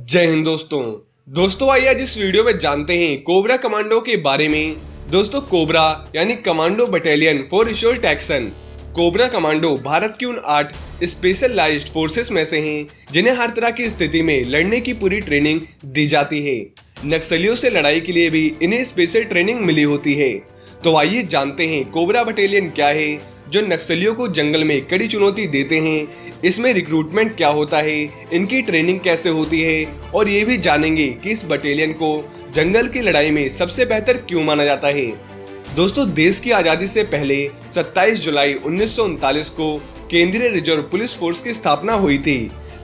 जय हिंद दोस्तों आइए आज इस वीडियो में जानते हैं कोबरा कमांडो के बारे में। दोस्तों कोबरा यानी commando battalion for short action. Cobra commando Bharat की उन 8 स्पेशलाइज्ड फोर्सेस में से हैं जिन्हें हर तरह की स्थिति में लड़ने की पूरी ट्रेनिंग दी जाती है। नक्सलियों से लड़ाई के लिए भी इन्हें स्पेशल ट्रेनिंग मिली होती है। तो आइए जानते हैं कोबरा बटालियन क्या है जो नक्सलियों को जंगल में कड़ी चुनौती देते हैं। इसमें रिक्रूटमेंट क्या होता है, इनकी ट्रेनिंग कैसे होती है और ये भी जानेंगे कि इस बटालियन को जंगल की लड़ाई में सबसे बेहतर क्यों माना जाता है। दोस्तों देश की आजादी से पहले 27 जुलाई 1939 को केंद्रीय रिजर्व पुलिस फोर्स की स्थापना हुई थी।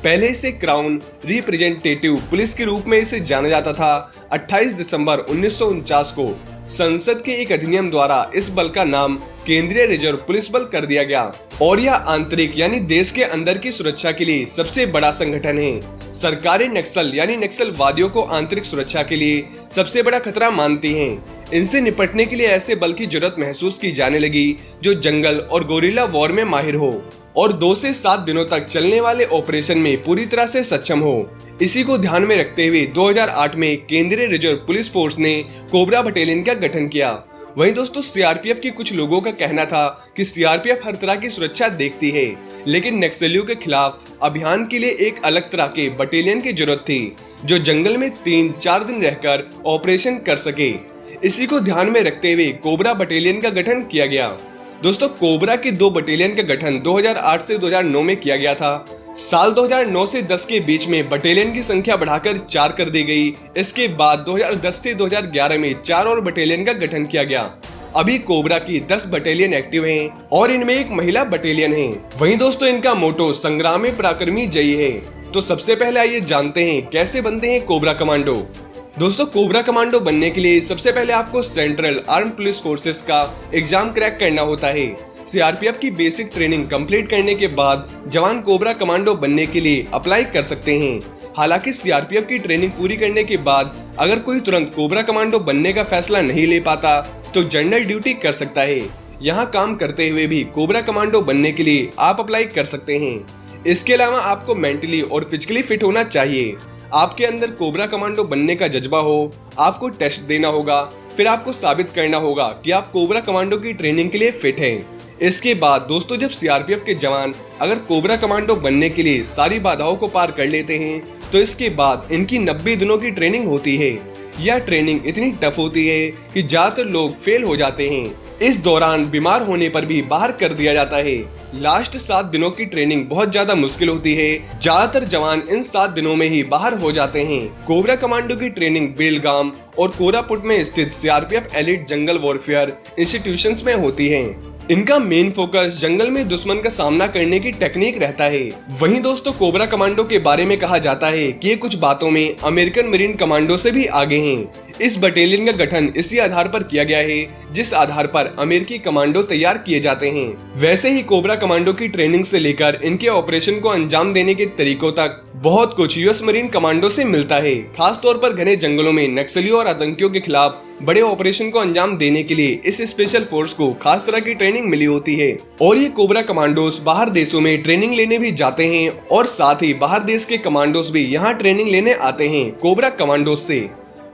पहले इसे क्राउन रिप्रेजेंटेटिव पुलिस के रूप में इसे जाना जाता था। 28 दिसंबर 1949 को संसद के एक अधिनियम द्वारा इस बल का नाम केंद्रीय रिजर्व पुलिस बल कर दिया गया और यह आंतरिक यानी देश के अंदर की सुरक्षा के लिए सबसे बड़ा संगठन है। सरकारें नक्सल यानी नक्सलवादियों को आंतरिक सुरक्षा के लिए सबसे बड़ा खतरा मानती हैं। इनसे निपटने के लिए ऐसे बल की जरूरत महसूस की जाने लगी जो जंगल और गोरिल्ला वॉर में माहिर हो और 2 से 7 दिनों तक चलने वाले ऑपरेशन में पूरी तरह से सक्षम हो। इसी को ध्यान में रखते हुए 2008 में केंद्रीय रिजर्व पुलिस फोर्स ने कोबरा बटालियन का गठन किया। वहीं दोस्तों सीआरपीएफ के कुछ लोगों का कहना था कि सीआरपीएफ हर तरह की सुरक्षा देखती है, लेकिन नक्सलियों के खिलाफ अभियान के लिए एक अलग तरह के बटालियन की जरूरत थी जो जंगल में 3-4 दिन रहकर ऑपरेशन कर सके। इसी को ध्यान में रखते हुए कोबरा बटालियन का गठन किया गया। दोस्तों कोबरा के 2 बटालियन का गठन 2008 से 2009 में किया गया था। साल 2009 से 10 के बीच में बटालियन की संख्या बढ़ाकर 4 कर दी गई। इसके बाद 2010 से 2011 में 4 और बटालियन का गठन किया गया। अभी कोबरा की 10 बटालियन एक्टिव हैं और इनमें एक महिला बटालियन है। वहीं दोस्तों इनका मोटो संग्रामे पराक्रमी जयी है। तो सबसे पहले आइए जानते हैं कैसे बनते हैं कोबरा कमांडो। दोस्तों कोबरा कमांडो बनने के लिए सबसे पहले आपको सेंट्रल आर्म्ड पुलिस फोर्सेस का एग्जाम क्रैक करना होता है। सीआरपीएफ की बेसिक ट्रेनिंग कंप्लीट करने के बाद जवान कोबरा कमांडो बनने के लिए अप्लाई कर सकते हैं। हालांकि सीआरपीएफ की ट्रेनिंग पूरी करने के बाद अगर कोई तुरंत कोबरा कमांडो बनने का फैसला नहीं ले पाता तो जनरल ड्यूटी कर सकता है। यहाँ काम करते हुए भी कोबरा कमांडो बनने के लिए आप अप्लाई कर सकते हैं। इसके अलावा आपको मेंटली और फिजिकली फिट होना चाहिए। आपके अंदर कोबरा कमांडो बनने का जज्बा हो, आपको टेस्ट देना होगा, फिर आपको साबित करना होगा कि आप कोबरा कमांडो की ट्रेनिंग के लिए फिट हैं। इसके बाद दोस्तों जब सीआरपीएफ के जवान अगर कोबरा कमांडो बनने के लिए सारी बाधाओं को पार कर लेते हैं तो इसके बाद इनकी 90 दिनों की ट्रेनिंग होती है। यह ट्रेनिंग इतनी टफ होती है कि ज्यादातर लोग फेल हो जाते हैं। इस दौरान बीमार होने पर भी बाहर कर दिया जाता है। लास्ट 7 दिनों की ट्रेनिंग बहुत ज्यादा मुश्किल होती है। ज्यादातर जवान इन 7 दिनों में ही बाहर हो जाते हैं। कोबरा कमांडो की ट्रेनिंग बेलगाम और कोरापुट में स्थित सीआरपीएफ एलिट जंगल वॉरफेयर इंस्टीट्यूशंस में होती है। इनका मेन फोकस जंगल में दुश्मन का सामना करने की टेक्निक रहता है। वहीं दोस्तों कोबरा कमांडो के बारे में कहा जाता है कि ये कुछ बातों में अमेरिकन मरीन कमांडो से भी आगे हैं। इस बटालियन का गठन इसी आधार पर किया गया है जिस आधार पर अमेरिकी कमांडो तैयार किए जाते हैं। वैसे ही कोबरा कमांडो की ट्रेनिंग से लेकर इनके ऑपरेशन को अंजाम देने के तरीकों तक बहुत कुछ यूएस मरीन कमांडो से मिलता है। खास तौर पर घने जंगलों में नक्सलियों और आतंकियों के खिलाफ बड़े ऑपरेशन को अंजाम देने के लिए इस स्पेशल फोर्स को खास तरह की ट्रेनिंग मिली होती है और ये कोबरा कमांडोस बाहर देशों में ट्रेनिंग लेने भी जाते हैं और साथ ही बाहर देश के कमांडोस भी यहाँ ट्रेनिंग लेने आते हैं कोबरा कमांडोस से।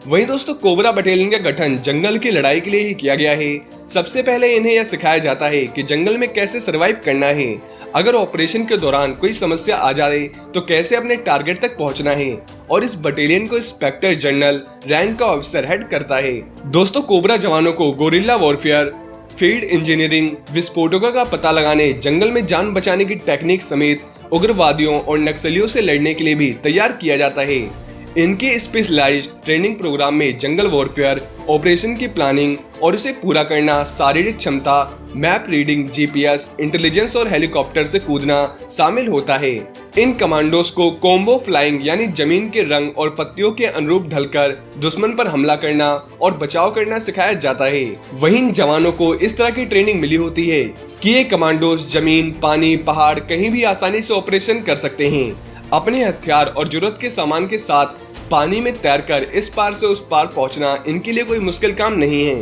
वहीं दोस्तों कोबरा बटालियन का गठन जंगल की लड़ाई के लिए ही किया गया है। सबसे पहले इन्हें यह सिखाया जाता है कि जंगल में कैसे सरवाइव करना है, अगर ऑपरेशन के दौरान कोई समस्या आ जाए तो कैसे अपने टारगेट तक पहुंचना है और इस बटालियन को इंस्पेक्टर जनरल रैंक का ऑफिसर हेड करता है। दोस्तों कोबरा जवानों को गोरिल्ला वॉरफेयर, फील्ड इंजीनियरिंग, विस्फोटकों का पता लगाने, जंगल में जान बचाने की टेक्निक समेत उग्रवादियों और नक्सलियों से लड़ने के लिए भी तैयार किया जाता है। इनके स्पेशलाइज्ड ट्रेनिंग प्रोग्राम में जंगल वॉरफेयर, ऑपरेशन की प्लानिंग और उसे पूरा करना, शारीरिक क्षमता, मैप रीडिंग, जीपीएस, इंटेलिजेंस और हेलीकॉप्टर से कूदना शामिल होता है। इन कमांडोज को कॉम्बो फ्लाइंग यानी जमीन के रंग और पत्तियों के अनुरूप ढलकर दुश्मन पर हमला करना और बचाव करना सिखाया जाता है। वहीं जवानों को इस तरह की ट्रेनिंग मिली होती है कि ये कमांडोज जमीन, पानी, पहाड़ कहीं भी आसानी से ऑपरेशन कर सकते हैं। अपने हथियार और जरूरत के सामान के साथ पानी में तैरकर इस पार से उस पार पहुंचना इनके लिए कोई मुश्किल काम नहीं है।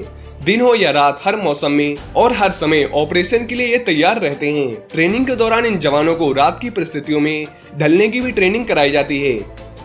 दिन हो या रात, हर मौसम में और हर समय ऑपरेशन के लिए ये तैयार रहते हैं। ट्रेनिंग के दौरान इन जवानों को रात की परिस्थितियों में ढलने की भी ट्रेनिंग कराई जाती है।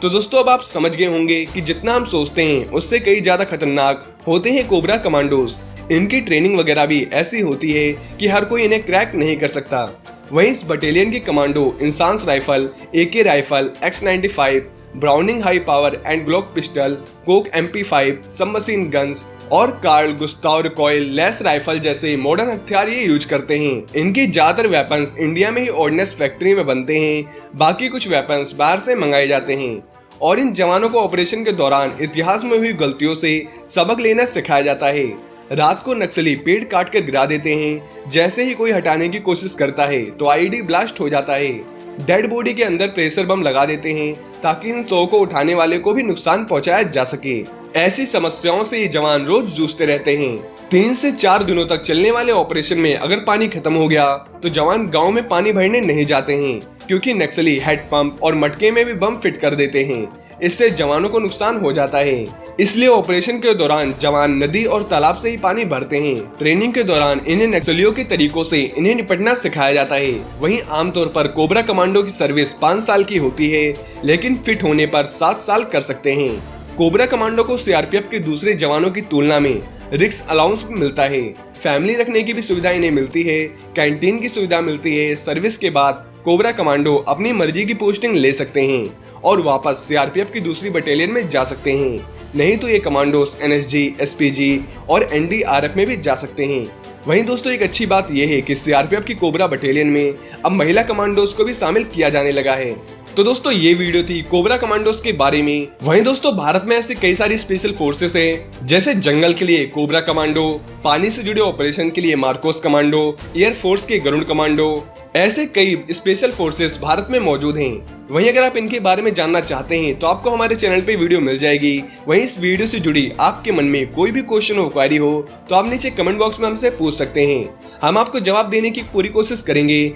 तो दोस्तों अब आप समझ गए होंगे कि जितना हम सोचते हैं उससे कई ज्यादा खतरनाक होते हैं कोबरा कमांडोज। इनकी ट्रेनिंग वगैरह भी ऐसी होती है कि हर कोई इन्हें क्रैक नहीं कर सकता। वहीं इस बटालियन के commando INSAS rifle, AK rifle, X95, Browning high power and Glock pistol, Koch MP5, submachine guns और Carl Gustav recoilless rifle जैसे मॉडर्न हथियार ये यूज करते हैं। इनके ज्यादातर वेपन्स इंडिया में ही ऑर्डिनेंस फैक्ट्री में बनते हैं, बाकी कुछ वेपन्स बाहर से मंगाए जाते हैं। और इन जवानों को ऑपरेशन के दौरान इतिहास में हुई गलतियों से सबक लेना सिखाया जाता है। रात को नक्सली पेड़ काट कर गिरा देते हैं, जैसे ही कोई हटाने की कोशिश करता है तो IED ब्लास्ट हो जाता है। डेड बॉडी के अंदर प्रेशर बम लगा देते हैं ताकि इन 100 को उठाने वाले को भी नुकसान पहुंचाया जा सके। ऐसी समस्याओं से ये जवान रोज जूझते रहते हैं। 3 से 4 दिनों तक चलने वाले ऑपरेशन में अगर पानी खत्म हो गया तो जवान गांव में पानी भरने नहीं जाते हैं, क्योंकि नक्सली हेड पंप और मटके में भी बम फिट कर देते हैं। इससे जवानों को नुकसान हो जाता है। इसलिए ऑपरेशन के दौरान जवान नदी और तालाब से ही पानी भरते हैं। ट्रेनिंग के दौरान इन्हें नक्सलियों के तरीकों से इन्हें निपटना सिखाया जाता है। वहीं आमतौर पर कोबरा कमांडो की सर्विस 5 साल की होती है, लेकिन फिट होने पर 7 साल कर सकते हैं। कोबरा कमांडो को CRPF के दूसरे जवानों की तुलना में रिस्क अलाउंस भी मिलता है। फैमिली रखने की भी सुविधा इन्हें मिलती है, कैंटीन की सुविधा मिलती है। सर्विस के बाद कोबरा कमांडो अपनी मर्जी की पोस्टिंग ले सकते हैं और वापस CRPF की दूसरी बटालियन में जा सकते हैं। नहीं तो ये कमांडोस NSG, SPG और NDRF में भी जा सकते हैं। वहीं दोस्तों एक अच्छी बात यह है कि CRPF की कोबरा बटालियन में अब महिला कमांडोस को भी शामिल किया जाने लगा है। तो दोस्तों ये वीडियो थी कोबरा कमांडोस के बारे में। वहीं दोस्तों भारत में ऐसी कई सारी स्पेशल फोर्सेस हैं, जैसे जंगल के लिए कोबरा कमांडो, पानी से जुड़े ऑपरेशन के लिए मार्कोस कमांडो, एयर फोर्स के गरुड़ कमांडो, ऐसे कई स्पेशल फोर्सेस भारत में मौजूद हैं। वहीं अगर आप इनके बारे में जानना चाहते हैं तो आपको हमारे चैनल पे वीडियो मिल जाएगी। वहीं इस वीडियो से जुड़ी आपके मन में कोई भी क्वेश्चन और क्वेरी हो तो आप नीचे कमेंट बॉक्स में हमसे पूछ सकते हैं। हम आपको जवाब देने की पूरी कोशिश करेंगे।